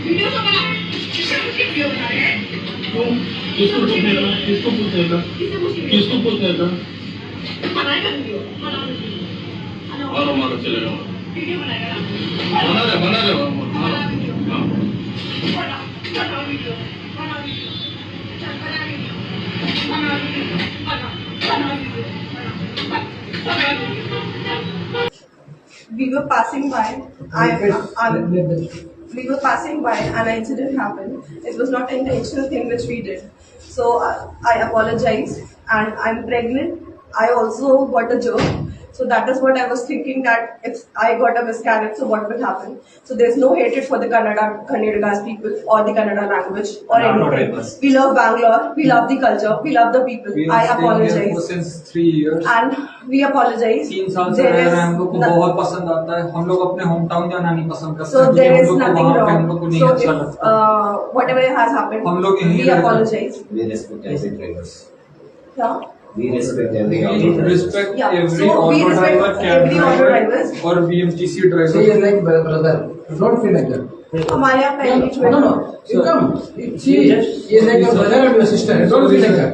Video तो बना किससे मुझे वीडियो बना रहे हैं किसको पूछेगा किसको पूछेगा बनाएगा वीडियो मारो मारो चलेगा वीडियो बनाएगा बना रहे बना वीडियो हाँ बना वीडियो चल बना वीडियो बना video We were passing by. We were passing by, and an incident happened. It was not an intentional thing which we did. So I apologize, and I'm pregnant. I also got a germ. So that is what I was thinking, that if I got a miscarriage, so what will happen? So there's no hatred for the Kannadigas people or the Kannada language or anything. We love Bangalore. We love the culture. We love the people. I apologize. Since 3 years. And we apologize. 3 साल से रह रहे हैं, हम लोग को बहुत पसंद आता है. हम लोग अपने होम टाउन जाना नहीं पसंद करते. So there is nothing wrong. So लगता. whatever has happened, हम लोग we apologize. We respect every drivers. Yeah. We respect every We auto respect Yeah. every So we auto respect driver, cab every auto driver drivers. or BMTC driver. She is like brother. Don't feel like that. हमारे यहाँ पहले No, no. You come. She is like your brother and your sister. Don't feel like that.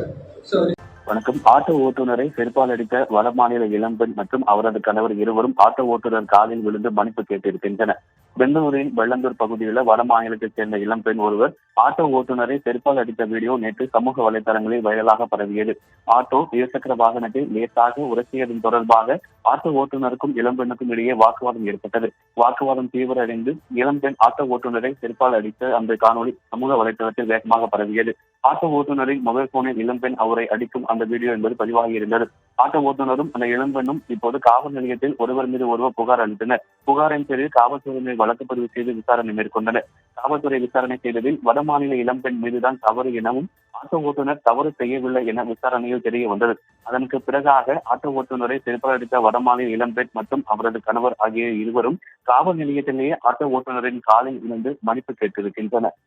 Sorry. வணக்கம். Auto ஓட்டுநரை செருப்பால் அடித்த வடமாநில இளம்பெண் மற்றும் அவரது கணவர் இருவரும் ஆட்டோ ஓட்டுநர் காலில் விழுந்து மன்னிப்பு கேட்டிருக்கின்றனர். பெங்களூரின் வெள்ளந்தூர் பகுதியில் வடமாநிலத்தைச் சேர்ந்த இளம்பெண் ஒருவர் ஆட்டோ ஓட்டுநரை செருப்பால் அடித்த வீடியோ நேற்று சமூக வலைதளங்களில் வைரலாக பரவியது. ஆட்டோ இருசக்கர வாகனத்தை லேசாக உரசியதன் தொடர்பாக ஆட்டோ ஓட்டுநருக்கும் இளம்பெண்ணுக்கும் இடையே வாக்குவாதம் ஏற்பட்டது. வாக்குவாதம் தீவிரமடைந்து இளம்பெண் ஆட்டோ ஓட்டுநரை செருப்பால் அடித்த அந்த காணொலி சமூக வலைதளத்தில் வேகமாக பரவியது. ஆட்டோ ஓட்டுநரின் மொபைல் போனில் இளம்பெண் அவரை அடிக்கும் அந்த வீடியோ என்பது பதிவாகி இருந்தது. ஆட்டோ ஓட்டுநரும் அந்த இளம்பெண்ணும் இப்போது காவல் நிலையத்தில் ஒருவர் மீது ஒருவர் புகார் அளித்தனர். புகாரின் பேரில் காவல்துறையினர் வழக்கு பதிவு செய்து விசாரணை மேற்கொண்டனர். காவல்துறை விசாரணை செய்ததில் வடமாநில இளம்பெண் மீதுதான் தவறு எனவும் ஆட்டோ ஓட்டுநர் தவறு செய்யவில்லை என விசாரணையில் தெரிய வந்தது. அதற்கு பிறகாக ஆட்டோ ஓட்டுநரை செருப்பால் அடித்த வடமாநில இளம்பெண் மற்றும் அவரது கணவர் ஆகிய இருவரும் காவல் நிலையத்திலேயே ஆட்டோ ஓட்டுநரின் காலில் விழுந்து மன்னிப்பு கேட்டிருக்கின்றனர்.